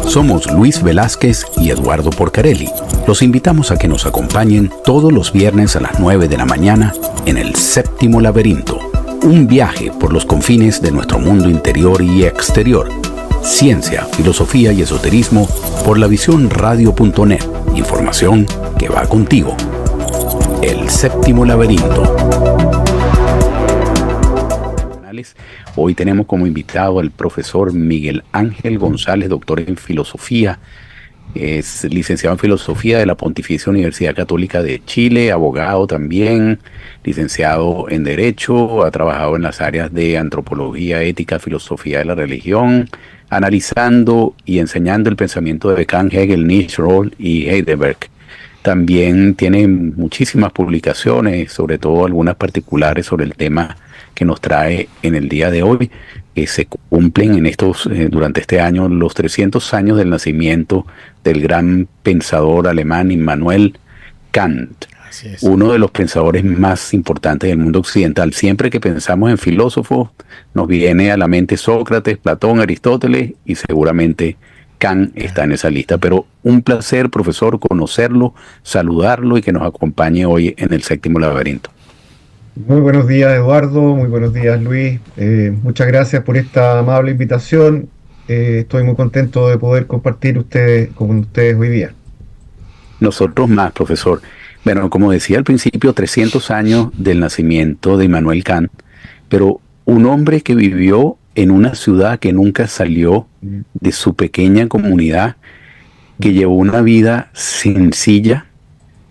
Somos Luis Velázquez y Eduardo Porcarelli. Los invitamos a que nos acompañen todos los viernes a las 9 de la mañana en El Séptimo Laberinto. Un viaje por los confines de nuestro mundo interior y exterior. Ciencia, filosofía y esoterismo por lavisiónradio.net. Información que va contigo. El Séptimo Laberinto. Hoy tenemos como invitado al profesor Miguel Ángel González, doctor en filosofía. Es licenciado en filosofía de la Pontificia Universidad Católica de Chile, abogado también, licenciado en Derecho, ha trabajado en las áreas de antropología, ética, filosofía de la religión, analizando y enseñando el pensamiento de Kant, Hegel, Nietzsche, Rawls y Heidegger. También tiene muchísimas publicaciones, sobre todo algunas particulares sobre el tema que nos trae en el día de hoy, que se cumplen durante este año los 300 años del nacimiento del gran pensador alemán Immanuel Kant, uno de los pensadores más importantes del mundo occidental. Siempre que pensamos en filósofos, nos viene a la mente Sócrates, Platón, Aristóteles, y seguramente Kant está en esa lista. Pero un placer, profesor, conocerlo, saludarlo y que nos acompañe hoy en el Séptimo Laberinto. Muy buenos días, Eduardo, muy buenos días, Luis. Muchas gracias por esta amable invitación. Estoy muy contento de poder compartir con ustedes hoy día. Nosotros más, profesor. Bueno, como decía al principio, 300 años del nacimiento de Immanuel Kant, pero un hombre que vivió en una ciudad que nunca salió de su pequeña comunidad, que llevó una vida sencilla.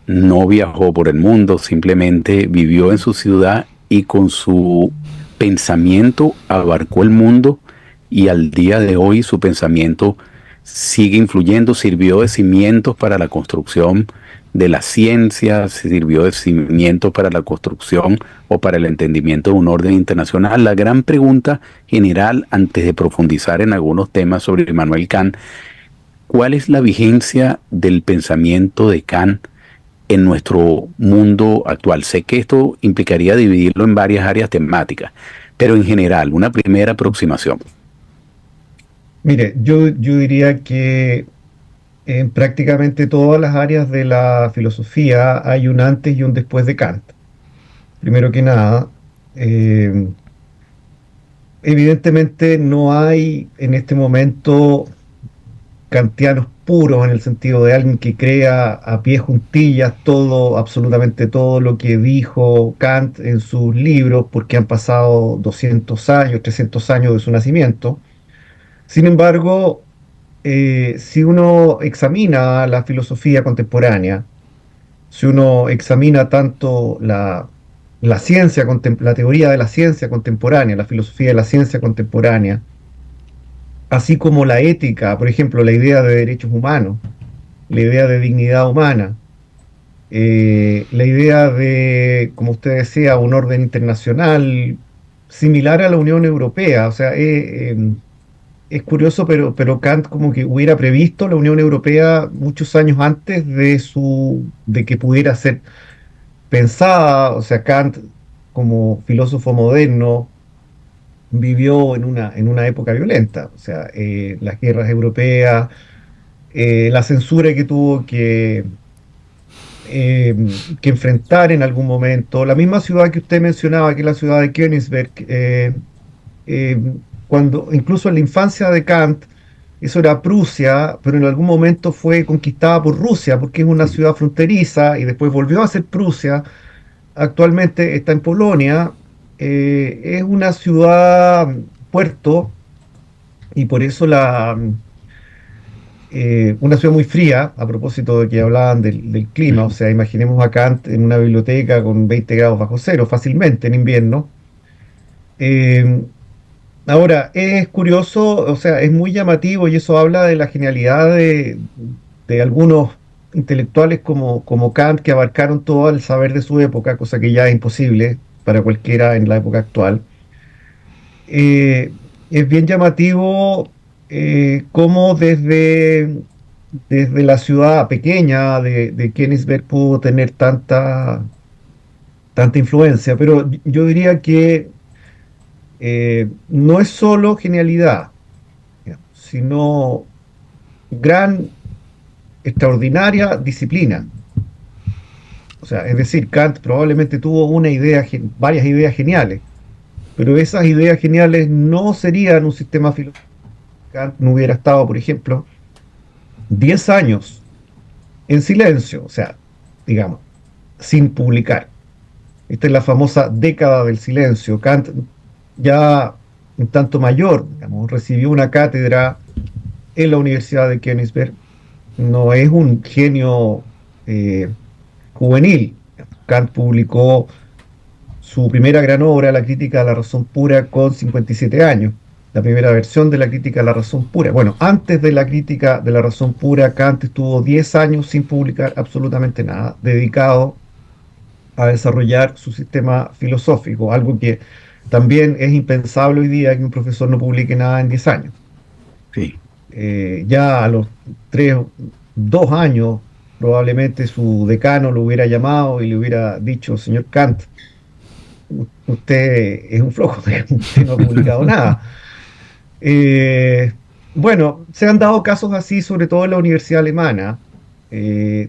No viajó por el mundo, simplemente vivió en su ciudad y con su pensamiento abarcó el mundo, y al día de hoy su pensamiento sigue influyendo, sirvió de cimientos para la construcción de la ciencia, sirvió de cimientos para la construcción o para el entendimiento de un orden internacional. La gran pregunta general, antes de profundizar en algunos temas sobre Immanuel Kant, ¿cuál es la vigencia del pensamiento de Kant en nuestro mundo actual? Sé que esto implicaría dividirlo en varias áreas temáticas, pero en general, una primera aproximación. Mire, yo diría que en prácticamente todas las áreas de la filosofía hay un antes y un después de Kant. Primero que nada, evidentemente no hay en este momento kantianos puros, en el sentido de alguien que crea a pie juntillas absolutamente todo lo que dijo Kant en sus libros, porque han pasado 200 años, 300 años de su nacimiento. Sin embargo, si uno examina la filosofía contemporánea, si uno examina tanto la ciencia, la teoría de la ciencia contemporánea, la filosofía de la ciencia contemporánea, así como la ética, por ejemplo, la idea de derechos humanos, la idea de dignidad humana, la idea de, como usted decía, un orden internacional similar a la Unión Europea. O sea, es curioso, pero Kant como que hubiera previsto la Unión Europea muchos años antes de que pudiera ser pensada. O sea, Kant, como filósofo moderno, vivió en una época violenta. O sea, las guerras europeas, la censura que tuvo que enfrentar en algún momento. La misma ciudad que usted mencionaba, que es la ciudad de Königsberg, cuando incluso en la infancia de Kant, eso era Prusia, pero en algún momento fue conquistada por Rusia, porque es una ciudad fronteriza, y después volvió a ser Prusia. Actualmente está en Polonia. Es una ciudad puerto, y por eso una ciudad muy fría, a propósito de que hablaban del clima. O sea, imaginemos a Kant en una biblioteca con 20 grados bajo cero fácilmente en invierno. Ahora, es curioso, o sea, es muy llamativo, y eso habla de la genialidad de algunos intelectuales como Kant, que abarcaron todo el saber de su época, cosa que ya es imposible para cualquiera en la época actual. Es bien llamativo cómo desde la ciudad pequeña de Königsberg pudo tener tanta influencia. Pero yo diría que no es solo genialidad, sino gran, extraordinaria disciplina. O sea, es decir, Kant probablemente tuvo varias ideas geniales, pero esas ideas geniales no serían un sistema filosófico. Kant no hubiera estado, por ejemplo, 10 años en silencio, o sea, digamos, sin publicar. Esta es la famosa década del silencio. Kant, ya un tanto mayor, digamos, recibió una cátedra en la Universidad de Königsberg. No es un genio juvenil. Kant publicó su primera gran obra, La crítica de la razón pura, con 57 años. La primera versión de la crítica de la razón pura. Bueno, antes de la crítica de la razón pura, Kant estuvo 10 años sin publicar absolutamente nada, dedicado a desarrollar su sistema filosófico, algo que también es impensable hoy día que un profesor no publique nada en 10 años. Sí. Ya a los 2 años, probablemente su decano lo hubiera llamado y le hubiera dicho: señor Kant, usted es un flojo, usted no ha publicado nada. Bueno, se han dado casos así, sobre todo en la universidad alemana.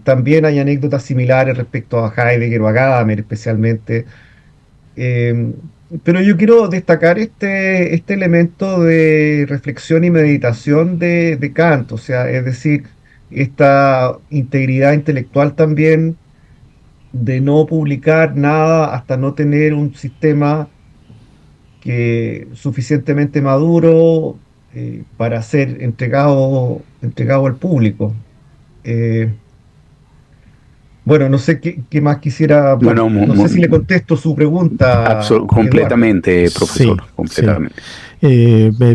También hay anécdotas similares respecto a Heidegger o a Gadamer especialmente. Eh, pero yo quiero destacar este elemento de reflexión y meditación de Kant, o sea, es decir, esta integridad intelectual también de no publicar nada hasta no tener un sistema suficientemente maduro para ser entregado al público. Eh, bueno, no sé qué más quisiera. Bueno, Bueno, no sé si le contesto su pregunta, Eduardo. completamente, Sí, profesor, sí. completamente.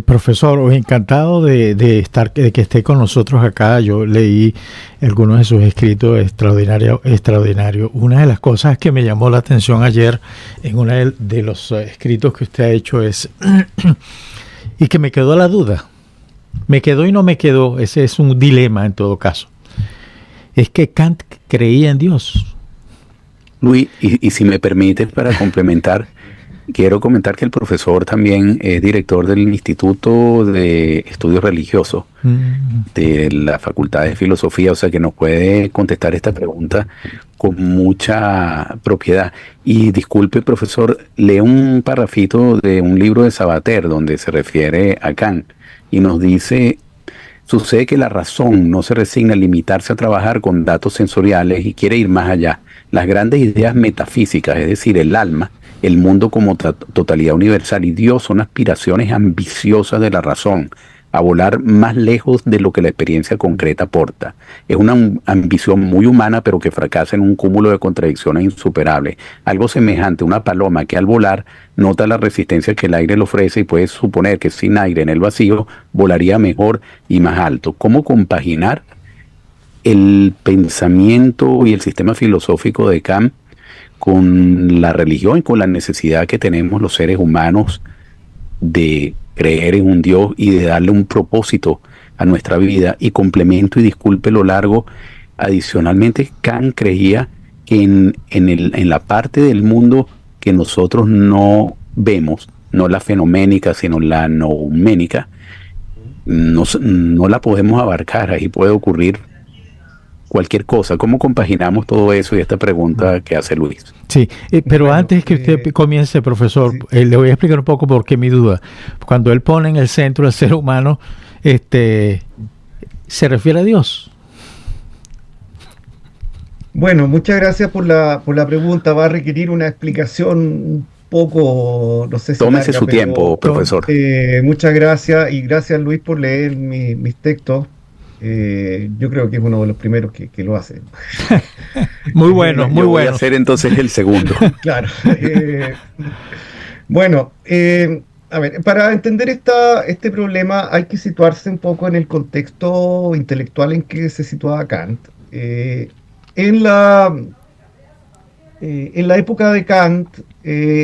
Profesor, encantado de que esté con nosotros acá. Yo leí algunos de sus escritos extraordinario. Una de las cosas que me llamó la atención ayer en uno de los escritos que usted ha hecho es, y que me quedó la duda, me quedó y no me quedó, ese es un dilema en todo caso, es que Kant creía en Dios. Luis, y si me permite, para complementar, quiero comentar que el profesor también es director del Instituto de Estudios Religiosos de la Facultad de Filosofía, o sea que nos puede contestar esta pregunta con mucha propiedad. Y disculpe, profesor, lee un parrafito de un libro de Sabater donde se refiere a Kant y nos dice: sucede que la razón no se resigna a limitarse a trabajar con datos sensoriales y quiere ir más allá. Las grandes ideas metafísicas, es decir, el alma, el mundo como totalidad universal y Dios, son aspiraciones ambiciosas de la razón, a volar más lejos de lo que la experiencia concreta aporta. Es una ambición muy humana, pero que fracasa en un cúmulo de contradicciones insuperables. Algo semejante a una paloma que al volar nota la resistencia que el aire le ofrece y puede suponer que sin aire en el vacío volaría mejor y más alto. ¿Cómo compaginar el pensamiento y el sistema filosófico de Kant con la religión y con la necesidad que tenemos los seres humanos de creer en un Dios y de darle un propósito a nuestra vida? Y complemento y disculpe lo largo, adicionalmente Kant creía que en la parte del mundo que nosotros no vemos, no la fenoménica, sino la nouménica, no la podemos abarcar. Ahí puede ocurrir cualquier cosa. ¿Cómo compaginamos todo eso y esta pregunta que hace Luis? Sí, pero Bueno, antes que usted comience, profesor, sí. le voy a explicar un poco por qué mi duda. Cuando él pone en el centro al ser humano, se refiere a Dios. Bueno, muchas gracias por la pregunta. Va a requerir una explicación un poco, no sé si Tómese larga, su pero tiempo, profesor. muchas gracias, y gracias, Luis, por leer mis textos. Yo creo que es uno de los primeros que lo hace. Muy bueno, muy Yo voy a bueno. hacer entonces el segundo. Claro. Bueno, a ver, para entender este problema hay que situarse un poco en el contexto intelectual en que se situaba Kant. En la, en la época de Kant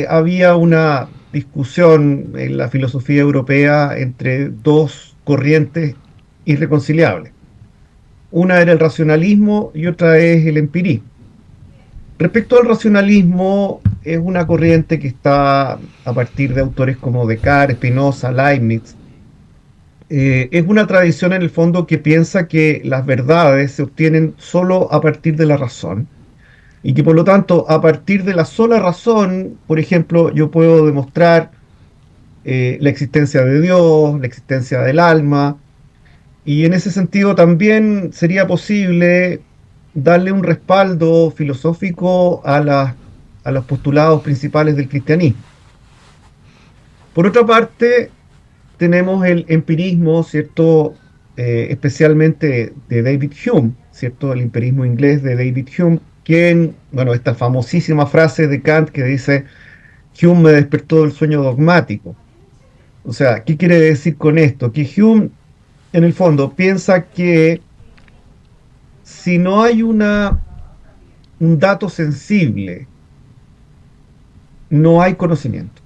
había una discusión en la filosofía europea entre dos corrientes irreconciliables. Una era el racionalismo y otra es el empirismo. Respecto al racionalismo, es una corriente que está a partir de autores como Descartes, Spinoza, Leibniz, es una tradición en el fondo que piensa que las verdades se obtienen solo a partir de la razón y que por lo tanto a partir de la sola razón, por ejemplo, yo puedo demostrar la existencia de Dios, la existencia del alma, y en ese sentido también sería posible darle un respaldo filosófico a los postulados principales del cristianismo. Por otra parte, tenemos el empirismo, ¿cierto? Especialmente de David Hume, ¿cierto? El empirismo inglés de David Hume, quien, bueno, esta famosísima frase de Kant que dice, Hume me despertó del sueño dogmático. O sea, ¿qué quiere decir con esto? Que Hume, en el fondo, piensa que si no hay un dato sensible, no hay conocimiento.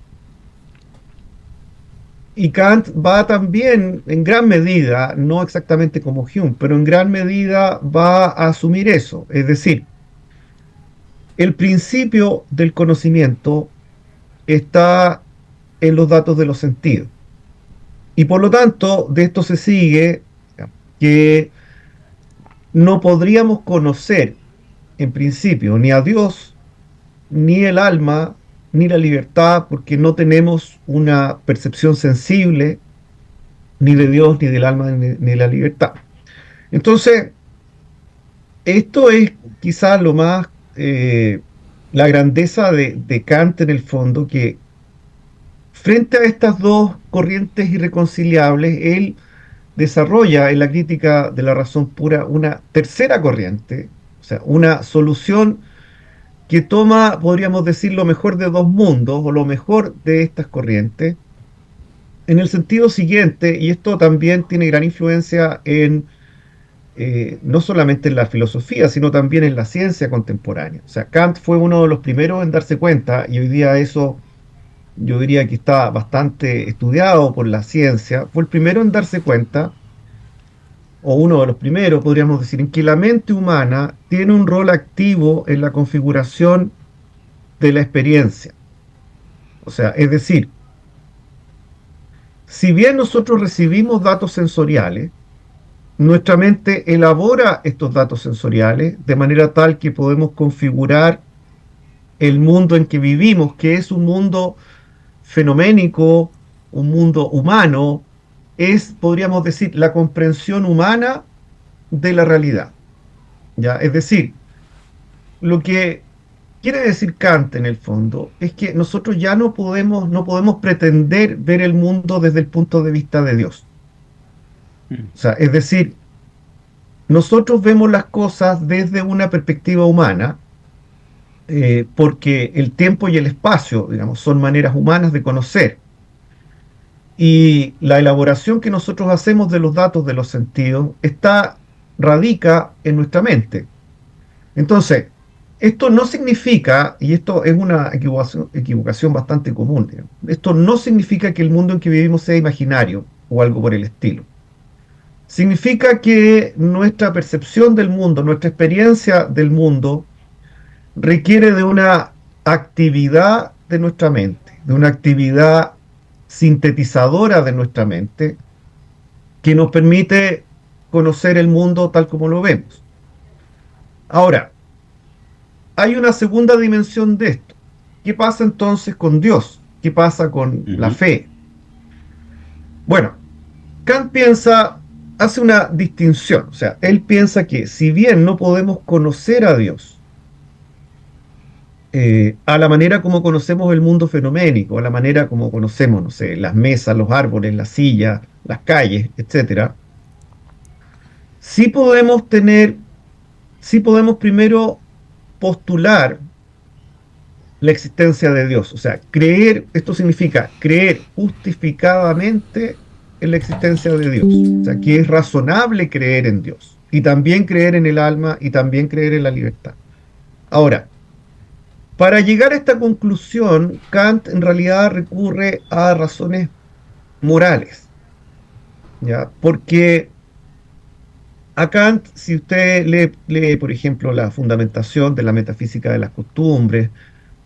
Y Kant va también, en gran medida, no exactamente como Hume, pero en gran medida va a asumir eso. Es decir, el principio del conocimiento está en los datos de los sentidos. Y por lo tanto, de esto se sigue que no podríamos conocer, en principio, ni a Dios, ni el alma, ni la libertad, porque no tenemos una percepción sensible ni de Dios, ni del alma, ni de la libertad. Entonces, esto es quizás lo más, la grandeza de Kant en el fondo, que frente a estas dos corrientes irreconciliables, él desarrolla en la crítica de la razón pura una tercera corriente, o sea, una solución que toma, podríamos decir, lo mejor de dos mundos, o lo mejor de estas corrientes, en el sentido siguiente, y esto también tiene gran influencia en, no solamente en la filosofía, sino también en la ciencia contemporánea. O sea, Kant fue uno de los primeros en darse cuenta, y hoy día eso yo diría que está bastante estudiado por la ciencia, fue el primero en darse cuenta, o uno de los primeros, podríamos decir, en que la mente humana tiene un rol activo en la configuración de la experiencia. O sea, es decir, si bien nosotros recibimos datos sensoriales, nuestra mente elabora estos datos sensoriales de manera tal que podemos configurar el mundo en que vivimos, que es un mundo fenoménico, un mundo humano, es, podríamos decir, la comprensión humana de la realidad. ¿Ya? Es decir, lo que quiere decir Kant en el fondo es que nosotros ya no podemos pretender ver el mundo desde el punto de vista de Dios. O sea, es decir, nosotros vemos las cosas desde una perspectiva humana, porque el tiempo y el espacio, digamos, son maneras humanas de conocer. Y la elaboración que nosotros hacemos de los datos de los sentidos radica en nuestra mente. Entonces, esto no significa, y esto es una equivocación bastante común, digamos, esto no significa que el mundo en que vivimos sea imaginario o algo por el estilo. Significa que nuestra percepción del mundo, nuestra experiencia del mundo, requiere de una actividad de nuestra mente, de una actividad sintetizadora de nuestra mente, que nos permite conocer el mundo tal como lo vemos. Ahora, hay una segunda dimensión de esto. ¿Qué pasa entonces con Dios? ¿Qué pasa con la fe? Bueno, Kant hace una distinción. O sea, él piensa que si bien no podemos conocer a Dios a la manera como conocemos el mundo fenoménico, a la manera como conocemos, no sé, las mesas, los árboles, las sillas, las calles, etcétera, sí podemos primero postular la existencia de Dios. O sea, esto significa creer justificadamente en la existencia de Dios. O sea, que es razonable creer en Dios. Y también creer en el alma y también creer en la libertad. Ahora, para llegar a esta conclusión, Kant en realidad recurre a razones morales. ¿Ya? Porque a Kant, si usted lee, por ejemplo, la fundamentación de la metafísica de las costumbres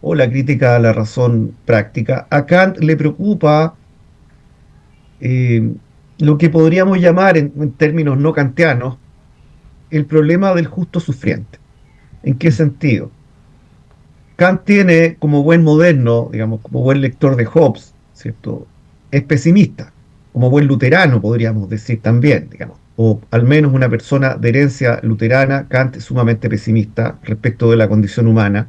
o la crítica a la razón práctica, a Kant le preocupa lo que podríamos llamar en términos no kantianos el problema del justo sufriente. ¿En qué sentido? Kant tiene, como buen moderno, digamos, como buen lector de Hobbes, ¿cierto? Es pesimista, como buen luterano podríamos decir también, digamos, o al menos una persona de herencia luterana. Kant es sumamente pesimista respecto de la condición humana.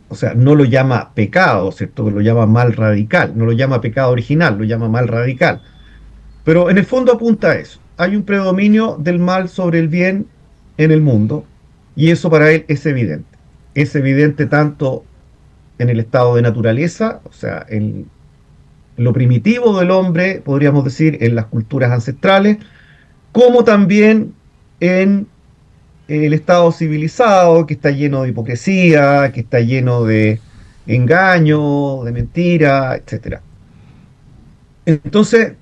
O sea, no lo llama pecado, ¿cierto? Lo llama mal radical, no lo llama pecado original, lo llama mal radical. Pero en el fondo apunta a eso. Hay un predominio del mal sobre el bien en el mundo, y eso para él es evidente. Es evidente tanto en el estado de naturaleza, o sea, en lo primitivo del hombre, podríamos decir, en las culturas ancestrales, como también en el estado civilizado, que está lleno de hipocresía, que está lleno de engaño, de mentira, etcétera. Entonces,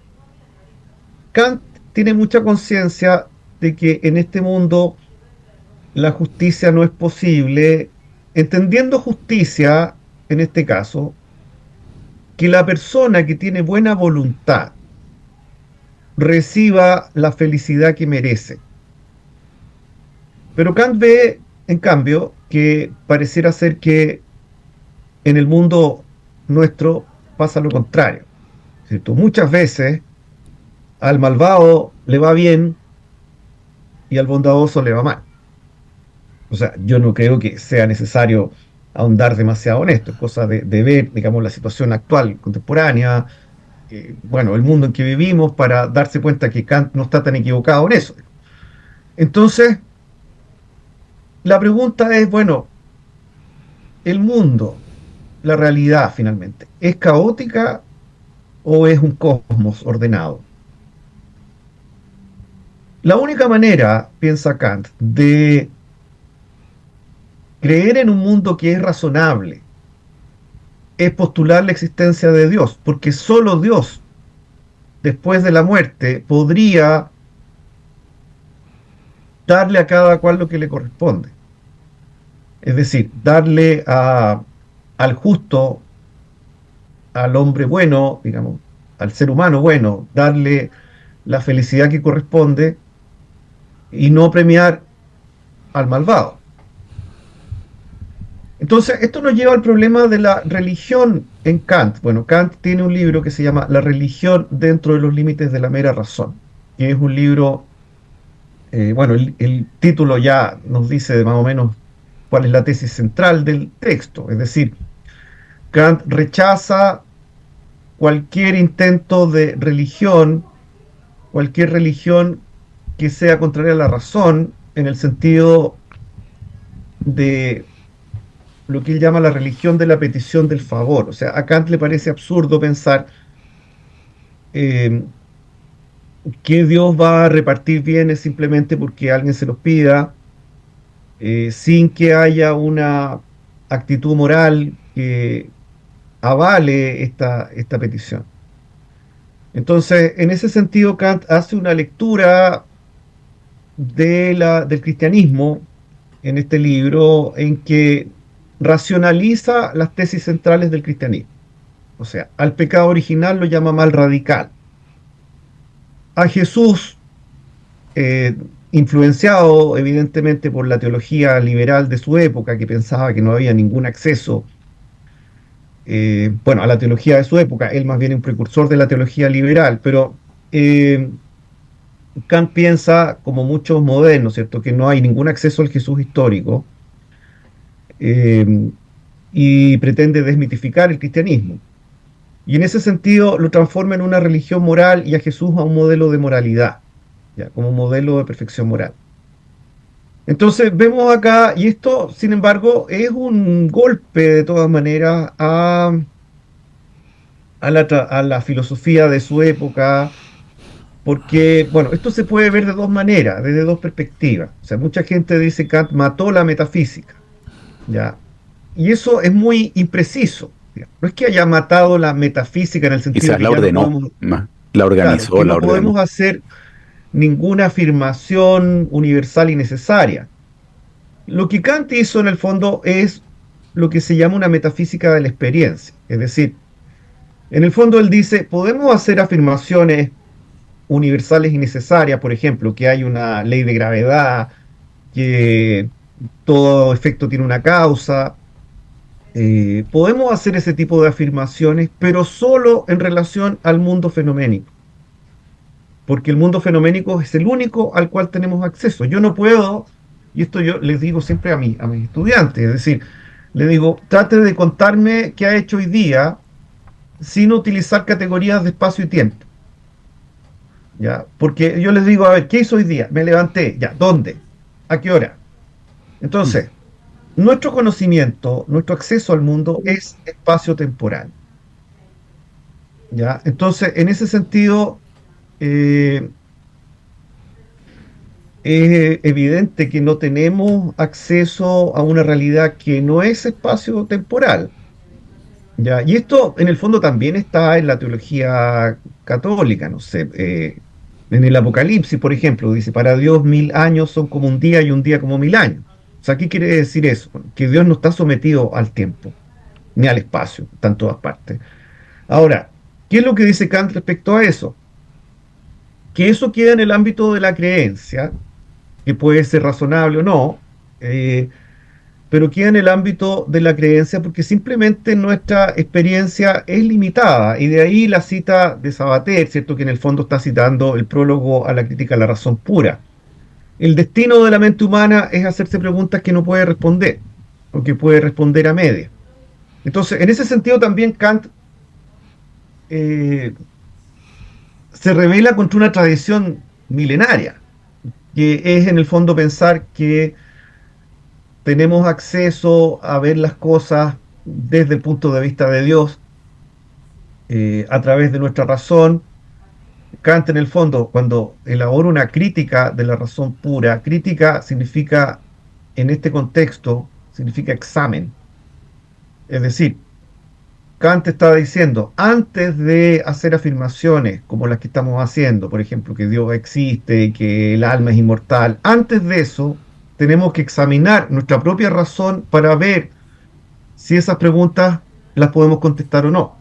Kant tiene mucha conciencia de que en este mundo la justicia no es posible, entendiendo justicia, en este caso, que la persona que tiene buena voluntad reciba la felicidad que merece. Pero Kant ve, en cambio, que pareciera ser que en el mundo nuestro pasa lo contrario, ¿cierto? Muchas veces al malvado le va bien y al bondadoso le va mal. O sea, yo no creo que sea necesario ahondar demasiado en esto, es cosa de ver, digamos, la situación actual, contemporánea, bueno, el mundo en que vivimos, para darse cuenta que Kant no está tan equivocado en eso. Entonces, la pregunta es, bueno, el mundo, la realidad finalmente, ¿es caótica o es un cosmos ordenado? La única manera, piensa Kant, de creer en un mundo que es razonable es postular la existencia de Dios, porque solo Dios, después de la muerte, podría darle a cada cual lo que le corresponde. Es decir, darle al justo, al hombre bueno, digamos, al ser humano bueno, darle la felicidad que corresponde y no premiar al malvado. Entonces, esto nos lleva al problema de la religión en Kant. Bueno, Kant tiene un libro que se llama La religión dentro de los límites de la mera razón, que es un libro, bueno, el título ya nos dice más o menos cuál es la tesis central del texto. Es decir, Kant rechaza cualquier intento de religión, cualquier religión que sea contraria a la razón, en el sentido de lo que él llama la religión de la petición del favor. O sea, a Kant le parece absurdo pensar eh, que Dios va a repartir bienes simplemente porque alguien se los pida, sin que haya una actitud moral que avale esta petición. Entonces, en ese sentido, Kant hace una lectura del cristianismo en este libro en que racionaliza las tesis centrales del cristianismo. O sea, al pecado original lo llama mal radical. A Jesús, influenciado evidentemente por la teología liberal de su época, que pensaba que no había ningún acceso, bueno, a la teología de su época, él más bien un precursor de la teología liberal, pero Kant piensa, como muchos modernos, ¿cierto?, que no hay ningún acceso al Jesús histórico, y pretende desmitificar el cristianismo. Y en ese sentido lo transforma en una religión moral y a Jesús a un modelo de moralidad, ¿ya?, como un modelo de perfección moral. Entonces vemos acá, y esto, sin embargo, es un golpe de todas maneras a la filosofía de su época, porque, bueno, esto se puede ver de dos maneras, desde dos perspectivas. O sea, mucha gente dice que Kant mató la metafísica, ¿ya? Y eso es muy impreciso. ¿Ya? No es que haya matado la metafísica en el sentido Quizás de que la ya ordenó, no podemos, la claro, organizó, que la no ordenó. podemos hacer ninguna afirmación universal y necesaria. Lo que Kant hizo en el fondo es lo que se llama una metafísica de la experiencia. Es decir, en el fondo él dice, podemos hacer afirmaciones universales y necesarias, por ejemplo, que hay una ley de gravedad, que todo efecto tiene una causa. Podemos hacer ese tipo de afirmaciones, pero solo en relación al mundo fenoménico, porque el mundo fenoménico es el único al cual tenemos acceso. Yo no puedo, y esto yo les digo siempre a mis estudiantes, es decir, les digo, trate de contarme qué ha hecho hoy día sin utilizar categorías de espacio y tiempo. ¿Ya? Porque yo les digo, a ver, ¿qué hizo hoy día? Me levanté, ya, ¿dónde? ¿A qué hora? Entonces, nuestro conocimiento, nuestro acceso al mundo es espacio-temporal. ¿Ya? Entonces, en ese sentido, eh, es evidente que no tenemos acceso a una realidad que no es espacio-temporal. ¿Ya? Y esto, en el fondo, también está en la teología católica, no sé. En el Apocalipsis, por ejemplo, dice, para Dios 1000 años son como un día y un día como 1000 años. O sea, ¿qué quiere decir eso? Que Dios no está sometido al tiempo, ni al espacio, está en todas partes. Ahora, ¿qué es lo que dice Kant respecto a eso? Que eso queda en el ámbito de la creencia, que puede ser razonable o no, pero queda en el ámbito de la creencia porque simplemente nuestra experiencia es limitada, y de ahí la cita de Sabater, ¿cierto? Que en el fondo está citando el prólogo a la crítica a la razón pura. El destino de la mente humana es hacerse preguntas que no puede responder, o que puede responder a medias. Entonces, en ese sentido también Kant eh, se revela contra una tradición milenaria, que es en el fondo pensar que tenemos acceso a ver las cosas desde el punto de vista de Dios, a través de nuestra razón. Kant, en el fondo, cuando elabora una crítica de la razón pura, crítica significa, en este contexto, significa examen. Es decir, Kant está diciendo, antes de hacer afirmaciones como las que estamos haciendo, por ejemplo, que Dios existe, que el alma es inmortal, antes de eso tenemos que examinar nuestra propia razón para ver si esas preguntas las podemos contestar o no.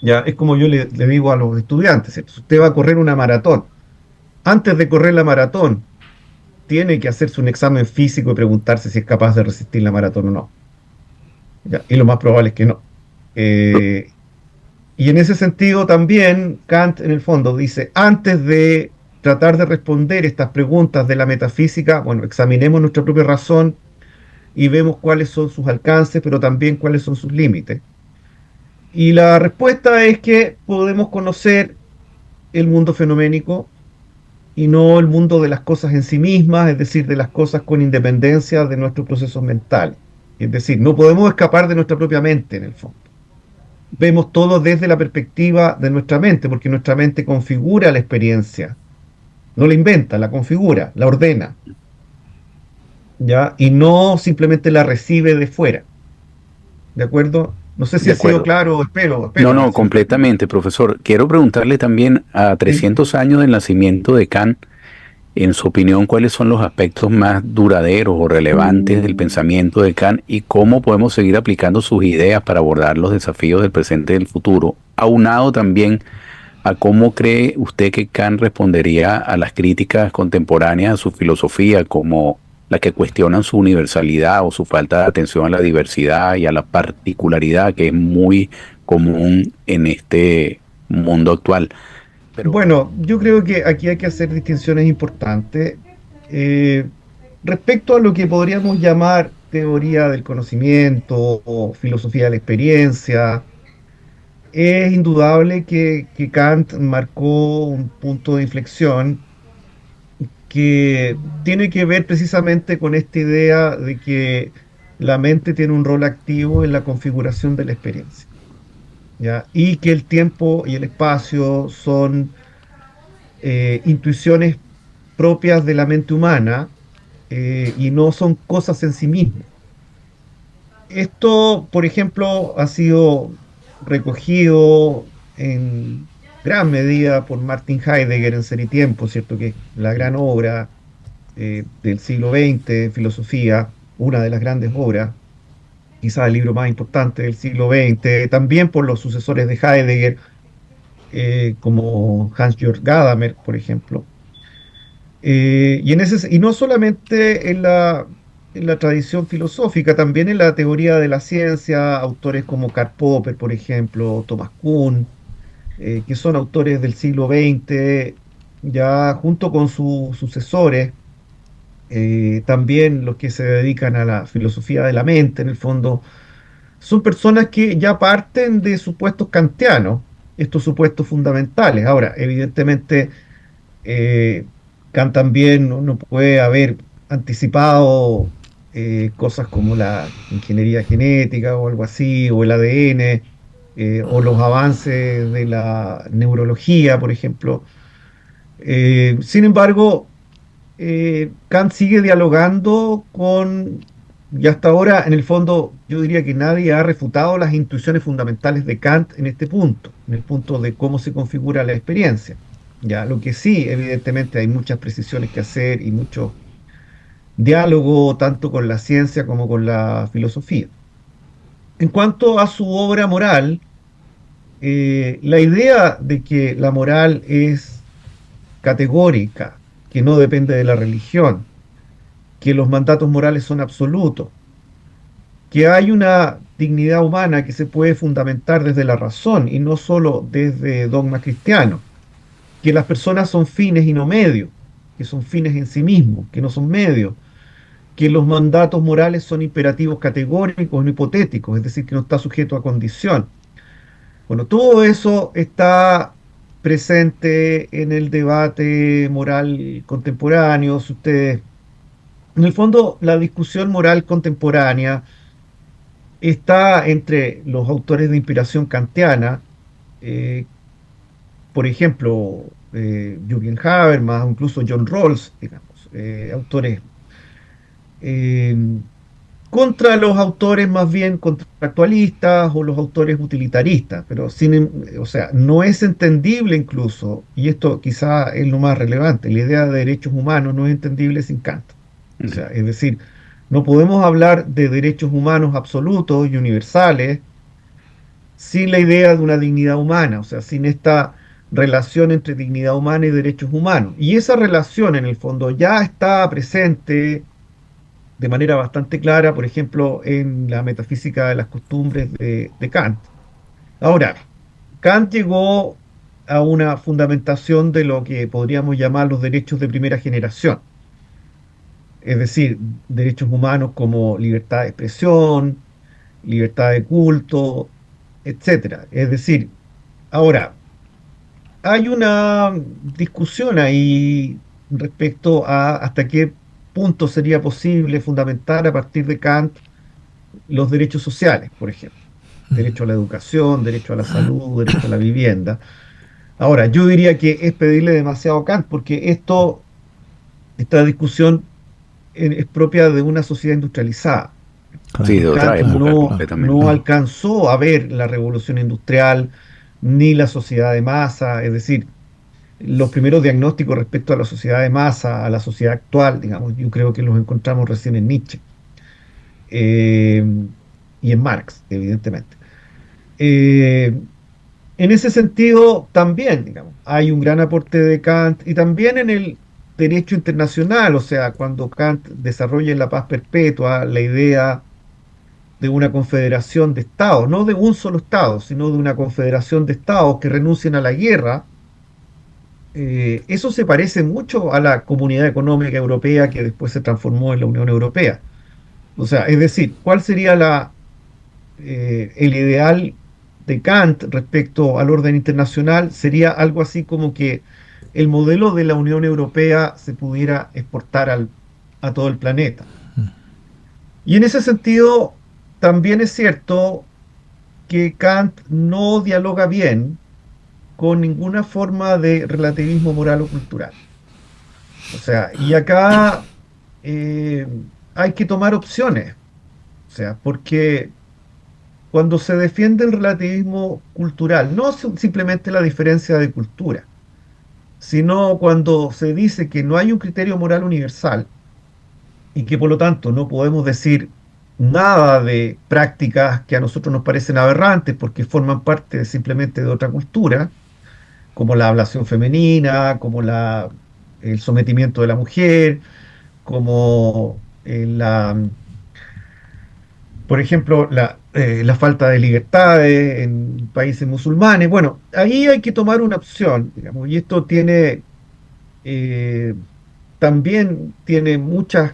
Ya es como yo le digo a los estudiantes, ¿cierto? Si usted va a correr una maratón, antes de correr la maratón, tiene que hacerse un examen físico y preguntarse si es capaz de resistir la maratón o no. ¿Ya? Y lo más probable es que no. Y en ese sentido también Kant en el fondo dice, antes de tratar de responder estas preguntas de la metafísica, bueno, examinemos nuestra propia razón y vemos cuáles son sus alcances, pero también cuáles son sus límites. Y la respuesta es que podemos conocer el mundo fenoménico y no el mundo de las cosas en sí mismas, es decir, de las cosas con independencia de nuestros procesos mentales. Es decir, no podemos escapar de nuestra propia mente en el fondo. Vemos todo desde la perspectiva de nuestra mente, porque nuestra mente configura la experiencia, no la inventa, la configura, la ordena, ¿ya? Y no simplemente la recibe de fuera. ¿De acuerdo? No sé si De ha sido acuerdo. claro, espero No, haber no, sido. completamente, profesor. Quiero preguntarle también, a Sí. 300 años del nacimiento de Kant, en su opinión, ¿cuáles son los aspectos más duraderos o relevantes del pensamiento de Kant y cómo podemos seguir aplicando sus ideas para abordar los desafíos del presente y del futuro? Aunado también a cómo cree usted que Kant respondería a las críticas contemporáneas a su filosofía, como las que cuestionan su universalidad o su falta de atención a la diversidad y a la particularidad que es muy común en este mundo actual. Pero Bueno, yo creo que aquí hay que hacer distinciones importantes. Eh, Respecto a lo que podríamos llamar teoría del conocimiento o filosofía de la experiencia, es indudable que Kant marcó un punto de inflexión que tiene que ver precisamente con esta idea de que la mente tiene un rol activo en la configuración de la experiencia, ¿ya? Y que el tiempo y el espacio son intuiciones propias de la mente humana, y no son cosas en sí mismas. Esto, por ejemplo, ha sido recogido en gran medida por Martin Heidegger en Ser y Tiempo, ¿cierto? Que es la gran obra del siglo XX, filosofía, una de las grandes obras, quizás el libro más importante del siglo XX, también por los sucesores de Heidegger, como Hans-Georg Gadamer, por ejemplo. Y no solamente en la tradición filosófica, también en la teoría de la ciencia, autores como Karl Popper, por ejemplo, Thomas Kuhn, que son autores del siglo XX, ya junto con sus sucesores, también los que se dedican a la filosofía de la mente, en el fondo, son personas que ya parten de supuestos kantianos, estos supuestos fundamentales. Ahora, evidentemente, eh, Kant también no puede haber anticipado cosas como la ingeniería genética o algo así, o el ADN, o los avances de la neurología, por ejemplo. Sin embargo, Kant sigue dialogando y hasta ahora, en el fondo, yo diría que nadie ha refutado las intuiciones fundamentales de Kant en este punto, en el punto de cómo se configura la experiencia. Ya, lo que sí, evidentemente, hay muchas precisiones que hacer y mucho diálogo tanto con la ciencia como con la filosofía. En cuanto a su obra moral, la idea de que la moral es categórica, que no depende de la religión, que los mandatos morales son absolutos, que hay una dignidad humana que se puede fundamentar desde la razón y no solo desde dogmas cristianos, que las personas son fines y no medios, que son fines en sí mismos, que no son medios, que los mandatos morales son imperativos categóricos, no hipotéticos, es decir, que no está sujeto a condición. Bueno, todo eso está presente en el debate moral contemporáneo. Si ustedes, en el fondo, la discusión moral contemporánea está entre los autores de inspiración kantiana, eh, por ejemplo, Jürgen Habermas, o incluso John Rawls, digamos, autores eh, contra los autores más bien contractualistas o los autores utilitaristas, pero o sea, no es entendible incluso, y esto quizá es lo más relevante, la idea de derechos humanos no es entendible sin Kant. O sea, es decir, no podemos hablar de derechos humanos absolutos y universales sin la idea de una dignidad humana, o sea, sin esta relación entre dignidad humana y derechos humanos. Y esa relación, en el fondo, ya está presente de manera bastante clara, por ejemplo, en la metafísica de las costumbres de Kant. Ahora, Kant llegó a una fundamentación de lo que podríamos llamar los derechos de primera generación, es decir, derechos humanos como libertad de expresión, libertad de culto, etcétera. Es decir, ahora, hay una discusión ahí respecto a hasta qué punto sería posible fundamentar a partir de Kant los derechos sociales, por ejemplo. Derecho a la educación, derecho a la salud, derecho a la vivienda. Ahora, yo diría que es pedirle demasiado a Kant, porque esta discusión es propia de una sociedad industrializada. Sí, de otra Kant época, no completamente. alcanzó a ver la revolución industrial ni la sociedad de masa, es decir, los primeros diagnósticos respecto a la sociedad de masa, a la sociedad actual, digamos, yo creo que los encontramos recién en Nietzsche eh, y en Marx, evidentemente. Eh, en ese sentido, también, digamos, hay un gran aporte de Kant y también en el derecho internacional, o sea, cuando Kant desarrolla en la paz perpetua la idea de una confederación de estados, no de un solo estado, sino de una confederación de estados que renuncien a la guerra. Eso se parece mucho a la Comunidad Económica Europea que después se transformó en la Unión Europea. O sea, es decir, ¿cuál sería el ideal de Kant respecto al orden internacional? Sería algo así como que el modelo de la Unión Europea se pudiera exportar a todo el planeta. Y en ese sentido, también es cierto que Kant no dialoga bien con ninguna forma de relativismo moral o cultural. O sea, y acá eh, hay que tomar opciones. O sea, porque cuando se defiende el relativismo cultural, no simplemente la diferencia de cultura, sino cuando se dice que no hay un criterio moral universal y que por lo tanto no podemos decir nada de prácticas que a nosotros nos parecen aberrantes porque forman parte simplemente de otra cultura, como la ablación femenina, como el sometimiento de la mujer, como por ejemplo, la falta de libertades en países musulmanes. Bueno, ahí hay que tomar una opción, digamos, y esto eh, también tiene muchas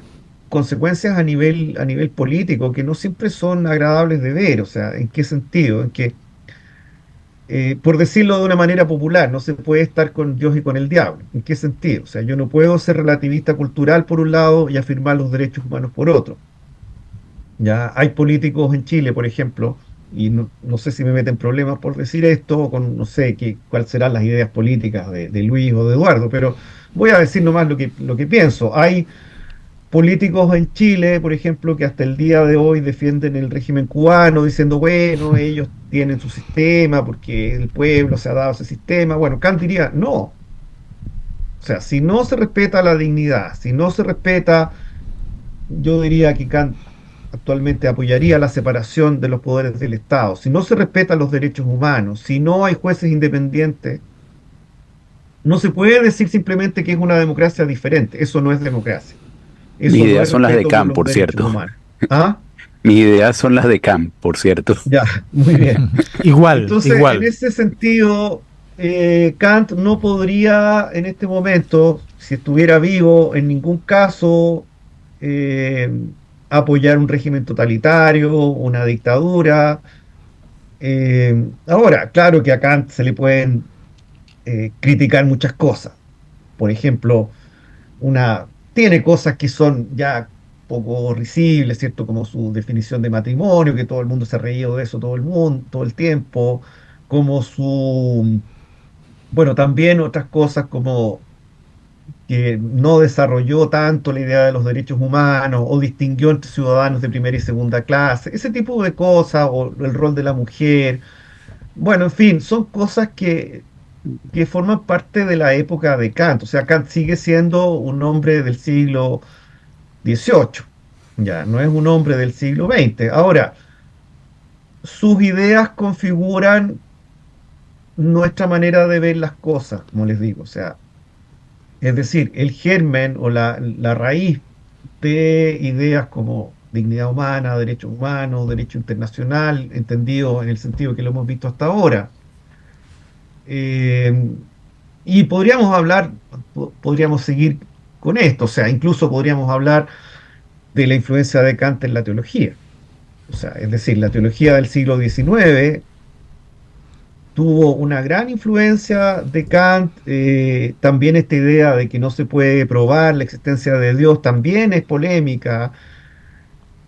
consecuencias a nivel político que no siempre son agradables de ver. O sea, ¿en qué sentido? En que, por decirlo de una manera popular, no se puede estar con Dios y con el diablo. ¿En qué sentido? O sea, yo no puedo ser relativista cultural por un lado y afirmar los derechos humanos por otro. Ya hay políticos en Chile, por ejemplo, y no sé si me meten problemas por decir esto, o con no sé cuáles serán las ideas políticas de Luis o de Eduardo, pero voy a decir nomás lo que pienso. Hay políticos en Chile, por ejemplo, que hasta el día de hoy defienden el régimen cubano, diciendo, bueno, ellos tienen su sistema porque el pueblo se ha dado ese sistema. Bueno, Kant diría, no. O sea, si no se respeta la dignidad, si no se respeta, yo diría que Kant actualmente apoyaría la separación de los poderes del Estado. Si no se respetan los derechos humanos, si no hay jueces independientes, no se puede decir simplemente que es una democracia diferente. Eso no es democracia. Mis Eso no ideas es son las de respeto por Kant, los por derechos cierto. humanos. ¿Ah? Mis ideas son las de Kant, por cierto. Ya, muy bien. Igual, Entonces, en igual. ese sentido, Kant no podría en este momento, si estuviera vivo, en ningún caso eh, apoyar un régimen totalitario, una dictadura. Ahora, claro que a Kant se le pueden criticar muchas cosas. Por ejemplo, tiene cosas que son ya poco risibles, ¿cierto? Como su definición de matrimonio, que todo el mundo se ha reído de eso, todo el mundo, todo el tiempo, como bueno, también otras cosas como que no desarrolló tanto la idea de los derechos humanos o distinguió entre ciudadanos de primera y segunda clase, ese tipo de cosas, o el rol de la mujer. Bueno, en fin, son cosas que forman parte de la época de Kant. O sea, Kant sigue siendo un hombre del siglo XVIII, ya, no es un hombre del siglo XX. Ahora, sus ideas configuran nuestra manera de ver las cosas, como les digo. O sea, es decir, el germen o la raíz de ideas como dignidad humana, derechos humanos, derecho internacional, entendido en el sentido que lo hemos visto hasta ahora. Eh, y podríamos seguir con esto. O sea, incluso podríamos hablar de la influencia de Kant en la teología. O sea, es decir, la teología del siglo XIX tuvo una gran influencia de Kant. También esta idea de que no se puede probar la existencia de Dios también es polémica.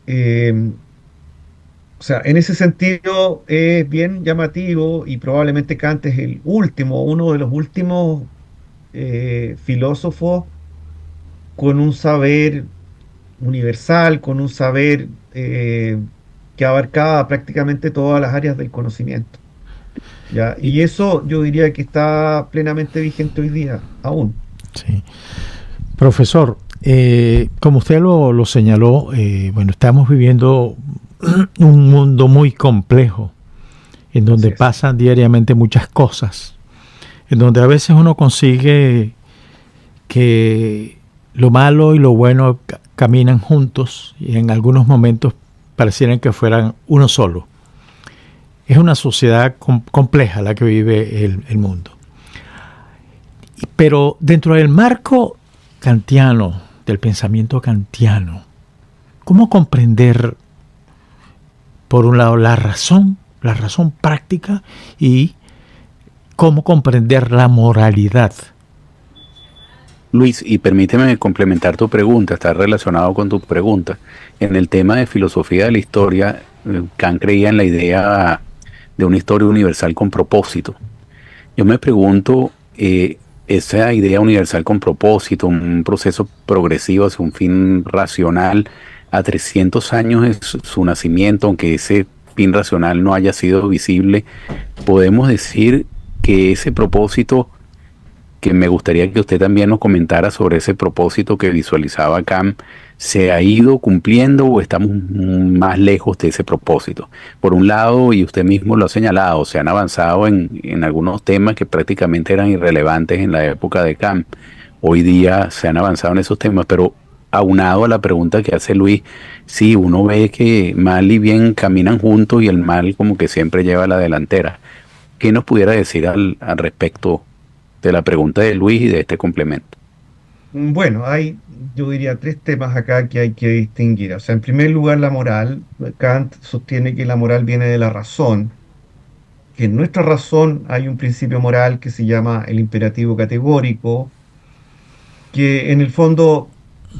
Eh, o sea, en ese sentido es bien llamativo, y probablemente Kant es uno de los últimos filósofos con un saber universal, con un saber que abarcaba prácticamente todas las áreas del conocimiento. ¿Ya? Y, Y eso yo diría que está plenamente vigente hoy día, aún. Sí. Profesor, como usted lo señaló, bueno, estamos viviendo un mundo muy complejo, en donde Así es. pasan diariamente muchas cosas, en donde a veces uno consigue que lo malo y lo bueno caminan juntos, y en algunos momentos parecieran que fueran uno solo. Es una sociedad compleja la que vive el mundo. Pero dentro del marco kantiano, del pensamiento kantiano, ¿cómo comprender, por un lado, la razón práctica, y cómo comprender la moralidad? Luis, y permíteme complementar tu pregunta, está relacionado con tu pregunta. En el tema de filosofía de la historia, Kant creía en la idea de una historia universal con propósito. Yo me pregunto, esa idea universal con propósito, un proceso progresivo hacia un fin racional, a 300 años de su nacimiento, aunque ese fin racional no haya sido visible, podemos decir que ese propósito que me gustaría que usted también nos comentara sobre ese propósito que visualizaba Kant. ¿Se ha ido cumpliendo o estamos más lejos de ese propósito? Por un lado, y usted mismo lo ha señalado, se han avanzado en algunos temas que prácticamente eran irrelevantes en la época de Kant. Hoy día se han avanzado en esos temas, pero aunado a la pregunta que hace Luis, sí, uno ve que mal y bien caminan juntos y el mal como que siempre lleva la delantera. ¿Qué nos pudiera decir al respecto de la pregunta de Luis y de este complemento? Bueno, hay, yo diría, tres temas acá que hay que distinguir. O sea, en primer lugar, la moral. Kant sostiene que la moral viene de la razón, que en nuestra razón hay un principio moral que se llama el imperativo categórico, que en el fondo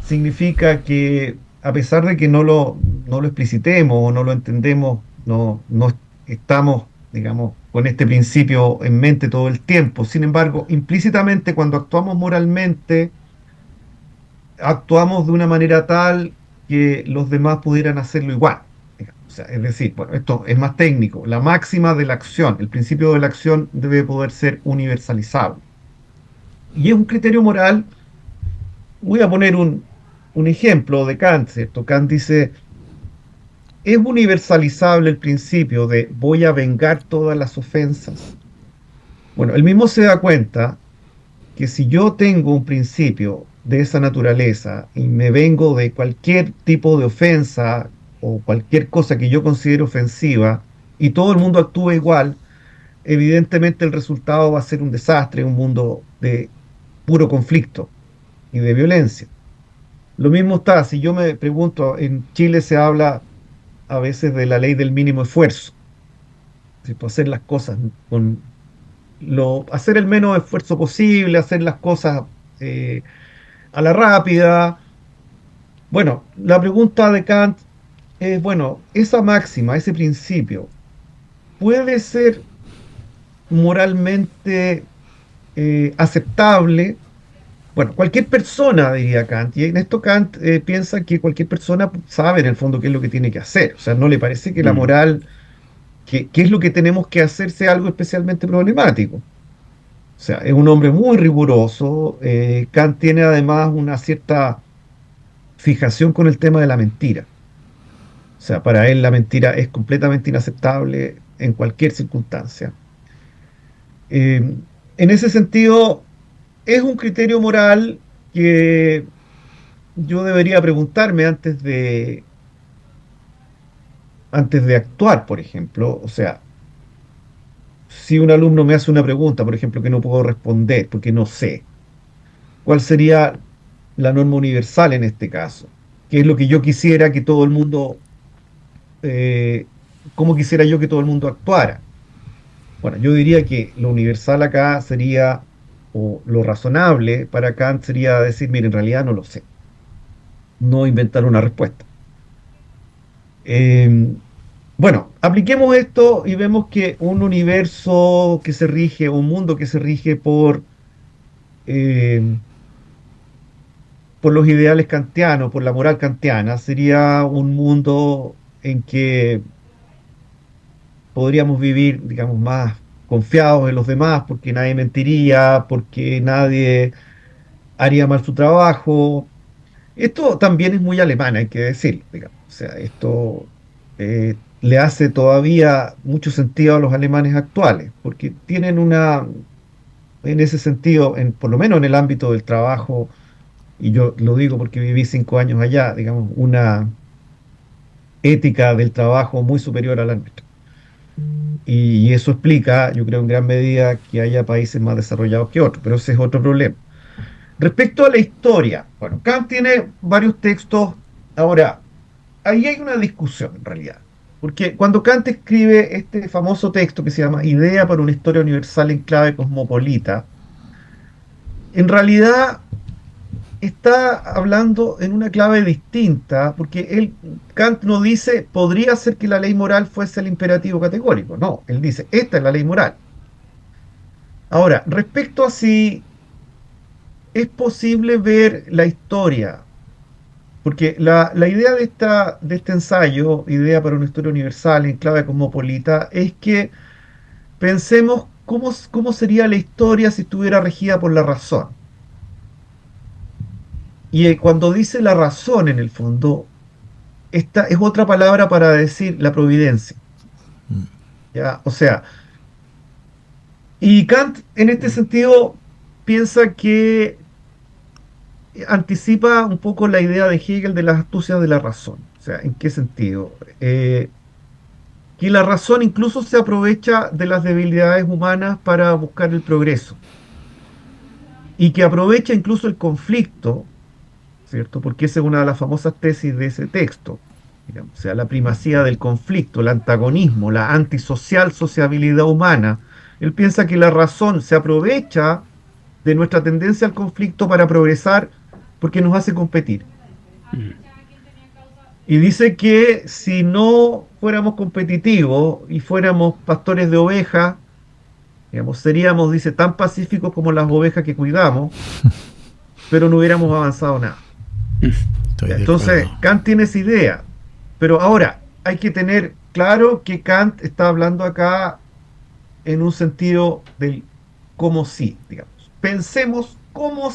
significa que a pesar de que no lo explicitemos o no lo entendemos, no estamos, digamos, con este principio en mente todo el tiempo. Sin embargo, implícitamente cuando actuamos moralmente, actuamos de una manera tal que los demás pudieran hacerlo igual. Digamos. O sea, es decir, bueno, esto es más técnico. La máxima de la acción, el principio de la acción debe poder ser universalizable. Y es un criterio moral. Voy a poner un ejemplo de Kant, ¿cierto? Kant dice, es universalizable el principio de voy a vengar todas las ofensas. Bueno, él mismo se da cuenta que si yo tengo un principio de esa naturaleza y me vengo de cualquier tipo de ofensa o cualquier cosa que yo considere ofensiva y todo el mundo actúa igual, evidentemente el resultado va a ser un desastre, un mundo de puro conflicto y de violencia. Lo mismo está, si yo me pregunto, en Chile se habla a veces de la ley del mínimo esfuerzo, si hacer las cosas con hacer el menos esfuerzo posible, hacer las cosas eh, a la rápida. Bueno, la pregunta de Kant es, bueno, esa máxima, ese principio, ¿puede ser moralmente aceptable? Bueno, cualquier persona, diría Kant, y en esto Kant piensa que cualquier persona sabe en el fondo qué es lo que tiene que hacer. O sea, no le parece que la Mm. moral, qué es lo que tenemos que hacer sea algo especialmente problemático. O sea, es un hombre muy riguroso. Kant tiene además una cierta fijación con el tema de la mentira. O sea, para él la mentira es completamente inaceptable en cualquier circunstancia. Eh, en ese sentido, es un criterio moral que yo debería preguntarme antes de actuar, por ejemplo. O sea, si un alumno me hace una pregunta, por ejemplo, que no puedo responder porque no sé, ¿cuál sería la norma universal en este caso? ¿Qué es lo que yo quisiera que todo el mundo, eh, cómo quisiera yo que todo el mundo actuara? Bueno, yo diría que lo universal acá sería, o lo razonable para Kant sería decir, mire, en realidad no lo sé, no inventar una respuesta. Em, bueno, apliquemos esto y vemos que un universo que se rige, un mundo que se rige em, por los ideales kantianos, por la moral kantiana, sería un mundo en que podríamos vivir, digamos, más confiados en los demás, porque nadie mentiría, porque nadie haría mal su trabajo. Esto también es muy alemán, hay que decirlo, digamos. O sea, esto le hace todavía mucho sentido a los alemanes actuales, porque tienen en ese sentido, por lo menos en el ámbito del trabajo, y yo lo digo porque viví 5 años allá, digamos, una ética del trabajo muy superior a la nuestra. Y eso explica, yo creo, en gran medida que haya países más desarrollados que otros, pero ese es otro problema. Respecto a la historia, bueno, Kant tiene varios textos. Ahora, ahí hay una discusión en realidad, porque cuando Kant escribe este famoso texto que se llama Idea para una historia universal en clave cosmopolita, en realidad está hablando en una clave distinta, porque Kant no dice, podría ser que la ley moral fuese el imperativo categórico. No, él dice, esta es la ley moral. Ahora, respecto a si es posible ver la historia, porque la idea de este ensayo, Idea para una historia universal en clave cosmopolita, es que pensemos cómo sería la historia si estuviera regida por la razón. Y cuando dice la razón, en el fondo, esta es otra palabra para decir la providencia. ¿Ya? O sea, y Kant en este sentido piensa que anticipa un poco la idea de Hegel de las astucias de la razón. O sea, ¿en qué sentido? Que la razón incluso se aprovecha de las debilidades humanas para buscar el progreso. Y que aprovecha incluso el conflicto, ¿cierto? Porque esa es una de las famosas tesis de ese texto. Digamos, o sea, la primacía del conflicto, el antagonismo, la antisocial sociabilidad humana. Él piensa que la razón se aprovecha de nuestra tendencia al conflicto para progresar porque nos hace competir. Y dice que si no fuéramos competitivos y fuéramos pastores de ovejas, digamos, seríamos, dice, tan pacíficos como las ovejas que cuidamos, pero no hubiéramos avanzado nada. Entonces, Kant tiene esa idea. Pero ahora, hay que tener claro que Kant está hablando acá en un sentido del cómo sí, digamos. Pensemos cómo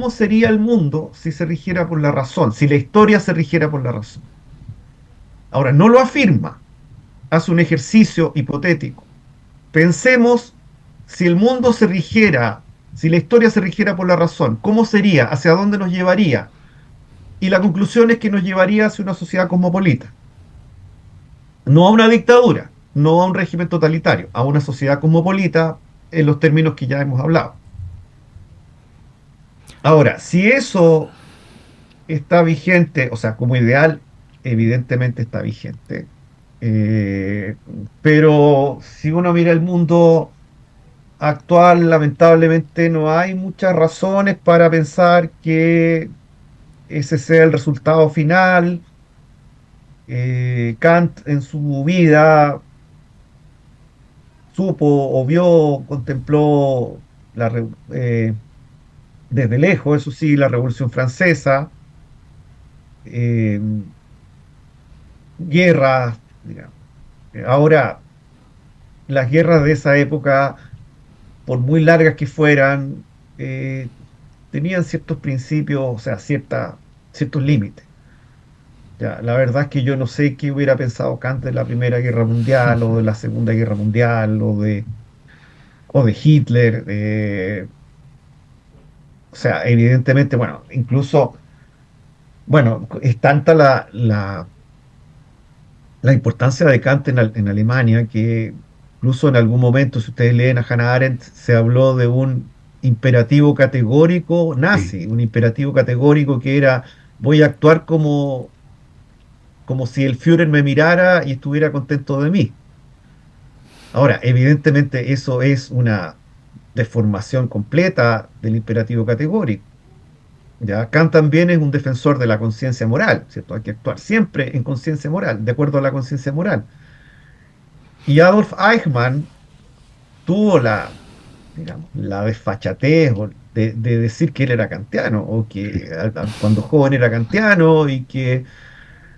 sería el mundo si se rigiera por la razón, si la historia se rigiera por la razón. Ahora, no lo afirma, hace un ejercicio hipotético. Pensemos si el mundo se rigiera, si la historia se rigiera por la razón, ¿cómo sería? ¿Hacia dónde nos llevaría? Y la conclusión es que nos llevaría hacia una sociedad cosmopolita. No a una dictadura, no a un régimen totalitario, a una sociedad cosmopolita en los términos que ya hemos hablado. Ahora, si eso está vigente, o sea, como ideal, evidentemente está vigente. Pero si uno mira el mundo actual, lamentablemente no hay muchas razones para pensar que ese sea el resultado final. Kant en su vida supo o vio, contempló desde lejos, eso sí, la Revolución Francesa, guerras, digamos. Ahora, las guerras de esa época, por muy largas que fueran, tenían ciertos principios, o sea, ciertos límites. Ya, la verdad es que yo no sé qué hubiera pensado Kant de la Primera Guerra Mundial o de la Segunda Guerra Mundial o de Hitler. O sea, evidentemente, bueno, incluso, bueno, es tanta la importancia de Kant en Alemania que incluso en algún momento, si ustedes leen a Hannah Arendt, se habló de un imperativo categórico nazi, un imperativo categórico que era voy a actuar como si el Führer me mirara y estuviera contento de mí. Ahora, evidentemente eso es una deformación completa del imperativo categórico. ¿Ya? Kant también es un defensor de la conciencia moral, ¿cierto? Hay que actuar siempre en conciencia moral, de acuerdo a la conciencia moral. Y Adolf Eichmann tuvo digamos, la desfachatez de decir que él era kantiano, o que cuando joven era kantiano, y que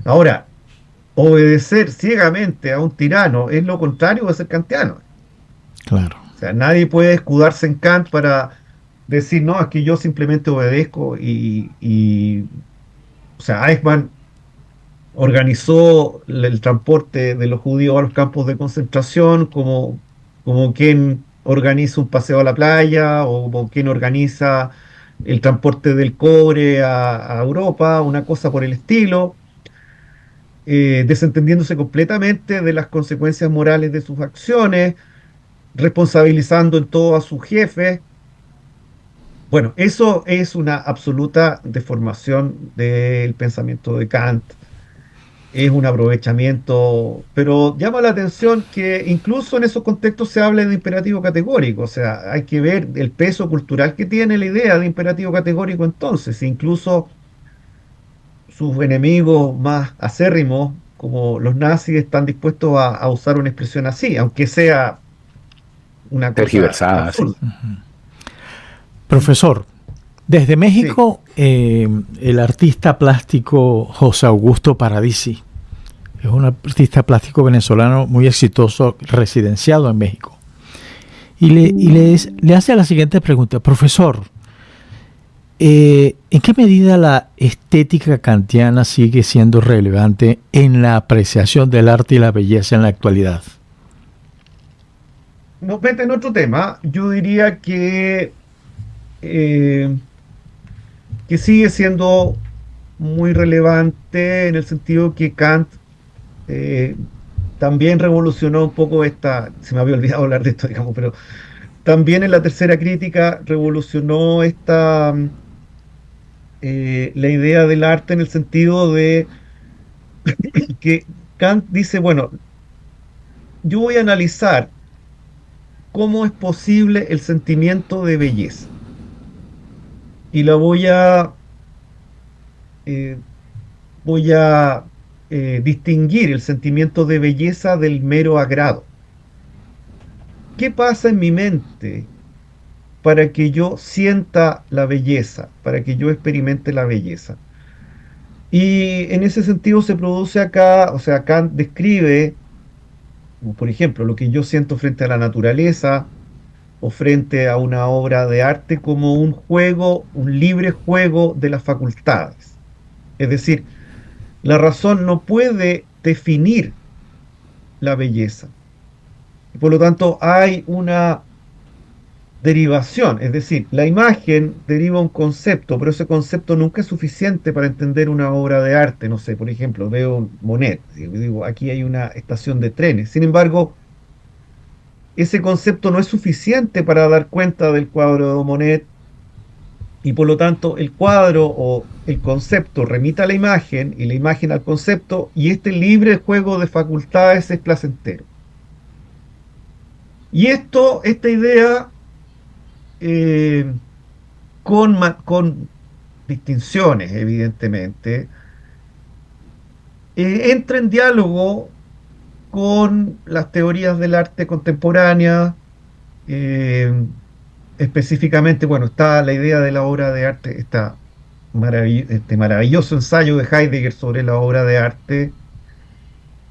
ahora obedecer ciegamente a un tirano es lo contrario de ser kantiano. Claro. O sea, nadie puede escudarse en Kant para decir, no, es que yo simplemente obedezco o sea, Eichmann organizó el transporte de los judíos a los campos de concentración como quien organiza un paseo a la playa o como quien organiza el transporte del cobre a Europa, una cosa por el estilo, desentendiéndose completamente de las consecuencias morales de sus acciones, responsabilizando en todo a su jefe. Bueno, eso es una absoluta deformación del pensamiento de Kant. Es un aprovechamiento, pero llama la atención que incluso en esos contextos se hable de imperativo categórico. O sea, hay que ver el peso cultural que tiene la idea de imperativo categórico entonces. Incluso sus enemigos más acérrimos, como los nazis, están dispuestos a usar una expresión así, aunque sea una cosa tergiversada, absurda. sí. Profesor, desde México, sí. El artista plástico José Augusto Paradisi es un artista plástico venezolano muy exitoso, residenciado en México. le hace la siguiente pregunta: profesor, ¿en qué medida la estética kantiana sigue siendo relevante en la apreciación del arte y la belleza en la actualidad? Nos mete en otro tema. Yo diría eh, que sigue siendo muy relevante en el sentido que Kant eh, también revolucionó un poco se me había olvidado hablar de esto, digamos, pero también en la tercera crítica revolucionó la idea del arte en el sentido de que Kant dice, bueno, yo voy a analizar cómo es posible el sentimiento de belleza y eh, voy a distinguir el sentimiento de belleza del mero agrado. ¿Qué pasa en mi mente para que yo sienta la belleza, para que yo experimente la belleza? Y en ese sentido se produce acá, o sea, Kant describe, por ejemplo, lo que yo siento frente a la naturaleza o frente a una obra de arte como un juego, un libre juego de las facultades. Es decir, la razón no puede definir la belleza. Y por lo tanto, hay una derivación, es decir, la imagen deriva un concepto, pero ese concepto nunca es suficiente para entender una obra de arte. No sé, por ejemplo, veo Monet, y digo, aquí hay una estación de trenes. Sin embargo, ese concepto no es suficiente para dar cuenta del cuadro de Monet, y por lo tanto el cuadro o el concepto remite a la imagen y la imagen al concepto, y este libre juego de facultades es placentero. Y esta idea, eh, con distinciones, evidentemente, entra en diálogo con las teorías del arte contemporánea. eh, Específicamente, bueno, está la idea de la obra de arte, este maravilloso ensayo de Heidegger sobre la obra de arte,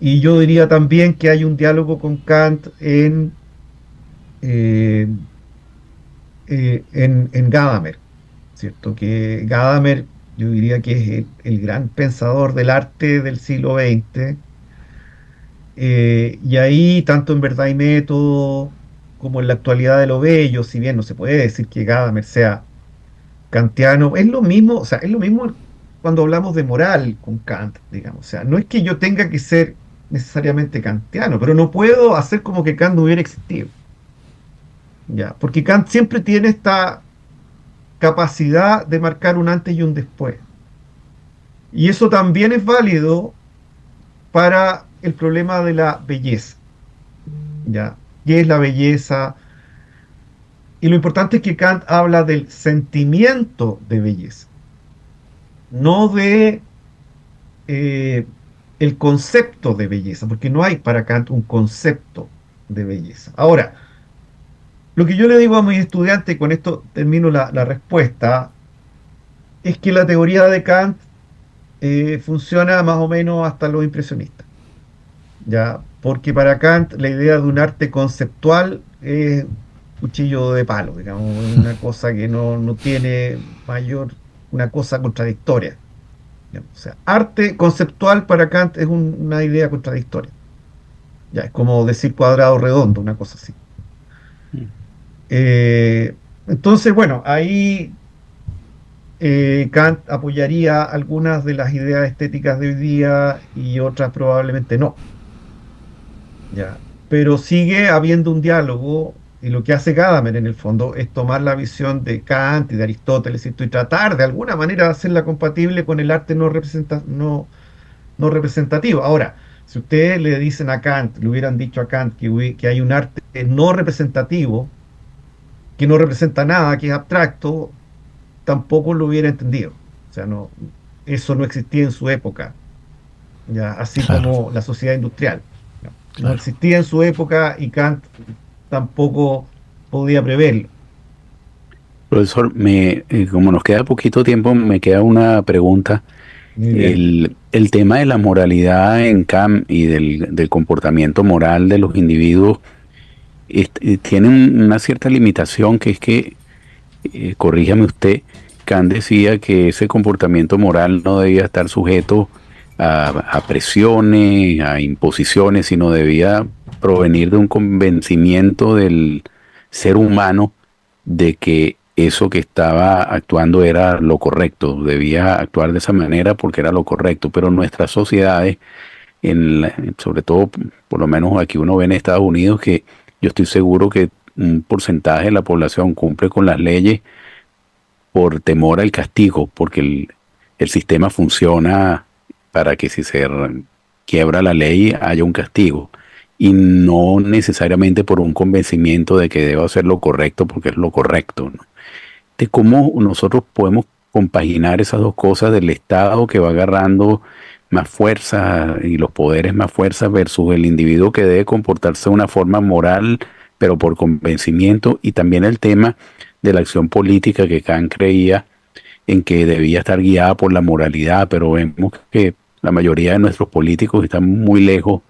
y yo diría también que hay un diálogo con Kant eh, en Gadamer, ¿cierto? Que Gadamer, yo diría que es el gran pensador del arte del siglo XX, y ahí, tanto en Verdad y Método como en la actualidad de lo bello, si bien no se puede decir que Gadamer sea kantiano, es lo mismo, o sea, es lo mismo cuando hablamos de moral con Kant, digamos, o sea, no es que yo tenga que ser necesariamente kantiano, pero no puedo hacer como que Kant no hubiera existido, ya, porque Kant siempre tiene esta capacidad de marcar un antes y un después, y eso también es válido para el problema de la belleza, ya, ¿qué es la belleza? Y lo importante es que Kant habla del sentimiento de belleza, no de eh, el concepto de belleza, porque no hay para Kant un concepto de belleza. Ahora, lo que yo le digo a mis estudiantes, y con esto termino la respuesta, es que la teoría de Kant funciona más o menos hasta los impresionistas, ¿ya? Porque para Kant la idea de un arte conceptual es cuchillo de palo, digamos, una cosa que no tiene mayor, una cosa contradictoria. O sea, arte conceptual para Kant es una idea contradictoria. Ya, es como decir cuadrado redondo, una cosa así. Eh, entonces, bueno, ahí Kant apoyaría algunas de las ideas estéticas de hoy día y otras probablemente no. Ya, pero sigue habiendo un diálogo, y lo que hace Gadamer en el fondo es tomar la visión de Kant y de Aristóteles, ¿cierto? Y tratar de alguna manera de hacerla compatible con el arte no representativo. Ahora, si ustedes le dicen a Kant, le hubieran dicho a Kant que hay un arte no representativo, que no representa nada, que es abstracto, tampoco lo hubiera entendido. O sea, no, eso no existía en su época, ya, así Claro, como la sociedad industrial. No claro. existía en su época y Kant tampoco podía preverlo. Profesor, como nos queda poquito tiempo, me queda una pregunta. Muy bien. El tema de la moralidad en Kant y del comportamiento moral de los individuos tiene una cierta limitación que es que, corríjame usted, Kant decía que ese comportamiento moral no debía estar sujeto a presiones, a imposiciones, sino debía provenir de un convencimiento del ser humano de que eso que estaba actuando era lo correcto, debía actuar de esa manera porque era lo correcto, pero nuestras sociedades, sobre todo, por lo menos aquí uno ve en Estados Unidos, que yo estoy seguro que un porcentaje de la población cumple con las leyes por temor al castigo, porque el sistema funciona para que si se quiebra la ley haya un castigo y no necesariamente por un convencimiento de que debo hacer lo correcto porque es lo correcto, ¿no? De cómo nosotros podemos compaginar esas dos cosas del Estado que va agarrando más fuerza y los poderes más fuerza versus el individuo que debe comportarse de una forma moral, pero por convencimiento, y también el tema de la acción política que Kant creía en que debía estar guiada por la moralidad, pero vemos que la mayoría de nuestros políticos están muy lejos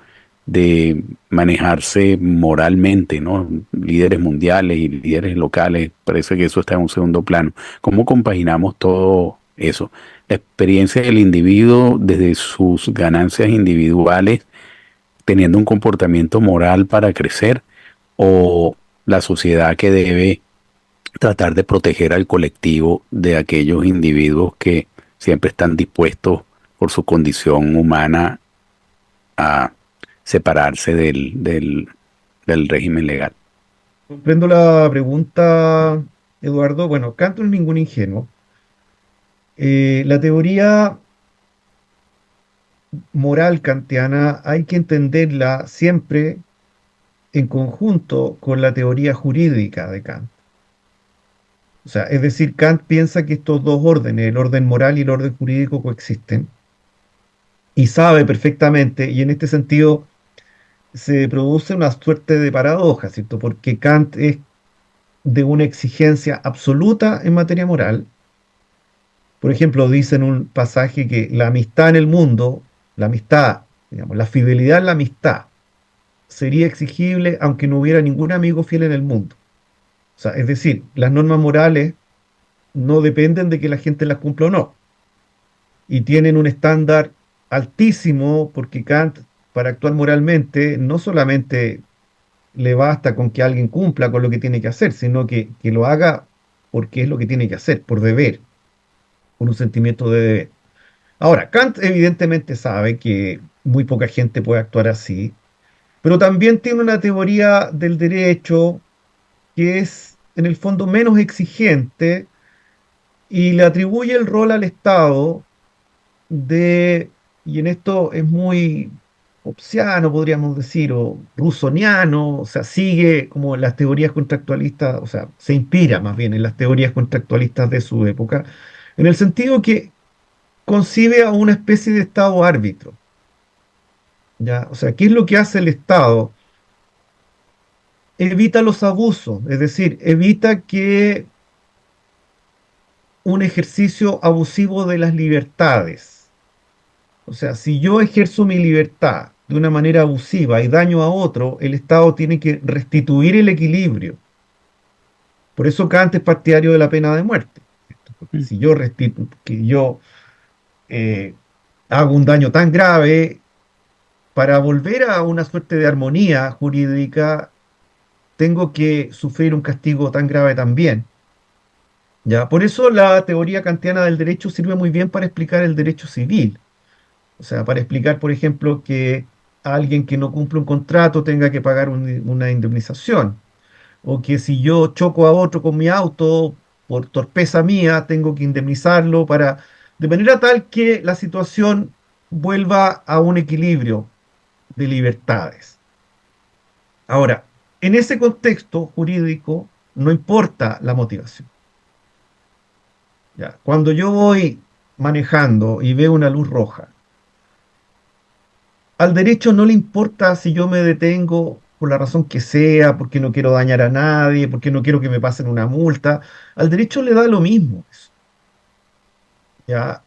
de manejarse moralmente, ¿no? Líderes mundiales y líderes locales, parece que eso está en un segundo plano. ¿Cómo compaginamos todo eso? La experiencia del individuo desde sus ganancias individuales, teniendo un comportamiento moral para crecer, o la sociedad que debe tratar de proteger al colectivo de aquellos individuos que siempre están dispuestos por su condición humana a separarse del régimen legal. Comprendo la pregunta, Eduardo. Bueno, Kant no es ningún ingenuo. La teoría moral kantiana hay que entenderla siempre en conjunto con la teoría jurídica de Kant. O sea, es decir, Kant piensa que estos dos órdenes, el orden moral y el orden jurídico, coexisten y sabe perfectamente, y en este sentido se produce una suerte de paradoja, ¿cierto? Porque Kant es de una exigencia absoluta en materia moral. Por ejemplo, dice en un pasaje que la amistad en el mundo, la amistad, digamos, la fidelidad en la amistad, sería exigible aunque no hubiera ningún amigo fiel en el mundo. O sea, es decir, las normas morales no dependen de que la gente las cumpla o no. Y tienen un estándar altísimo porque Kant, para actuar moralmente, no solamente le basta con que alguien cumpla con lo que tiene que hacer, sino que lo haga porque es lo que tiene que hacer, por deber, por un sentimiento de deber. Ahora, Kant evidentemente sabe que muy poca gente puede actuar así, pero también tiene una teoría del derecho que es en el fondo menos exigente y le atribuye el rol al Estado de, y en esto es muy hobbesiano, podríamos decir, o rusoniano, o sea, sigue como las teorías contractualistas, o sea, se inspira más bien en las teorías contractualistas de su época, en el sentido que concibe a una especie de Estado árbitro, ¿ya? O sea, ¿qué es lo que hace el Estado? Evita los abusos, es decir, evita que un ejercicio abusivo de las libertades. O sea, si yo ejerzo mi libertad de una manera abusiva y daño a otro, el Estado tiene que restituir el equilibrio. Por eso Kant es partidario de la pena de muerte. Porque Mm. si yo, que yo hago un daño tan grave, para volver a una suerte de armonía jurídica, tengo que sufrir un castigo tan grave también. ¿Ya? Por eso la teoría kantiana del derecho sirve muy bien para explicar el derecho civil. O sea, para explicar, por ejemplo, que alguien que no cumple un contrato tenga que pagar una indemnización. O que si yo choco a otro con mi auto por torpeza mía, tengo que indemnizarlo para, de manera tal que la situación vuelva a un equilibrio de libertades. Ahora, en ese contexto jurídico no importa la motivación. ¿Ya? Cuando yo voy manejando y veo una luz roja, al derecho no le importa si yo me detengo por la razón que sea, porque no quiero dañar a nadie, porque no quiero que me pasen una multa. Al derecho le da lo mismo eso, ¿ya?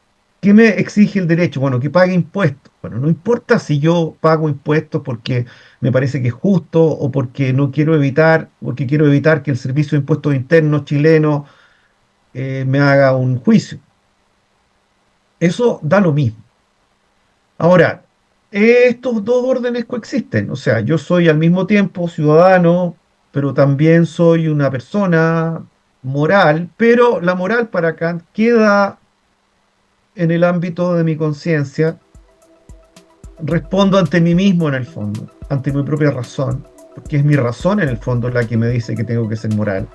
¿Qué me exige el derecho? Bueno, que pague impuestos. Bueno, no importa si yo pago impuestos porque me parece que es justo o porque quiero evitar que el Servicio de Impuestos Internos chileno me haga un juicio. Eso da lo mismo. Ahora, estos dos órdenes coexisten. O sea, yo soy al mismo tiempo ciudadano, pero también soy una persona moral, pero la moral para Kant queda en el ámbito de mi conciencia. Respondo ante mí mismo en el fondo, ante mi propia razón, porque es mi razón en el fondo la que me dice que tengo que ser moral.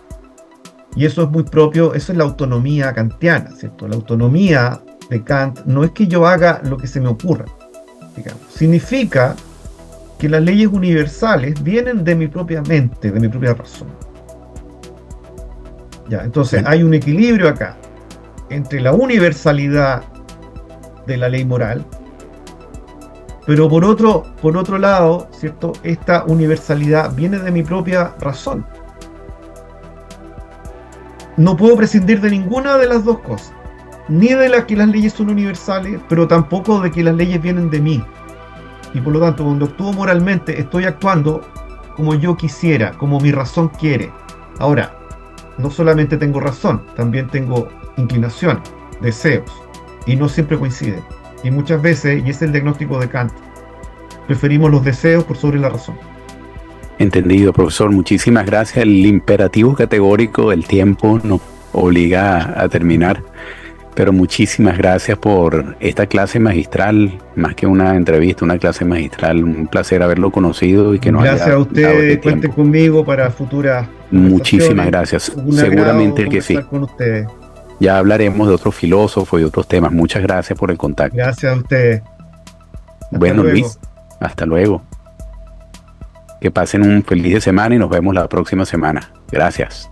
Y eso es muy propio, eso es la autonomía kantiana, ¿cierto? La autonomía de Kant no es que yo haga lo que se me ocurra, digamos. Significa que las leyes universales vienen de mi propia mente, de mi propia razón. Ya, entonces hay un equilibrio acá entre la universalidad de la ley moral, pero por otro lado, ¿cierto? Esta universalidad viene de mi propia razón. No puedo prescindir de ninguna de las dos cosas, ni de la que las leyes son universales, pero tampoco de que las leyes vienen de mí. Y por lo tanto, cuando actúo moralmente, estoy actuando como yo quisiera, como mi razón quiere. Ahora, no solamente tengo razón, también tengo inclinaciones, deseos, y no siempre coinciden. Y muchas veces, y es el diagnóstico de Kant, preferimos los deseos por sobre la razón. Entendido, profesor. Muchísimas gracias. El imperativo categórico del tiempo nos obliga a terminar, pero muchísimas gracias por esta clase magistral, más que una entrevista, una clase magistral. Un placer haberlo conocido y que nos gracias haya a ustedes, este cuenten conmigo para futuras Muchísimas gracias. Seguramente que sí. Con ustedes. Ya hablaremos de otros filósofos y otros temas. Muchas gracias por el contacto. Gracias a ustedes. Bueno, Luis, hasta luego. Que pasen un feliz de semana y nos vemos la próxima semana. Gracias.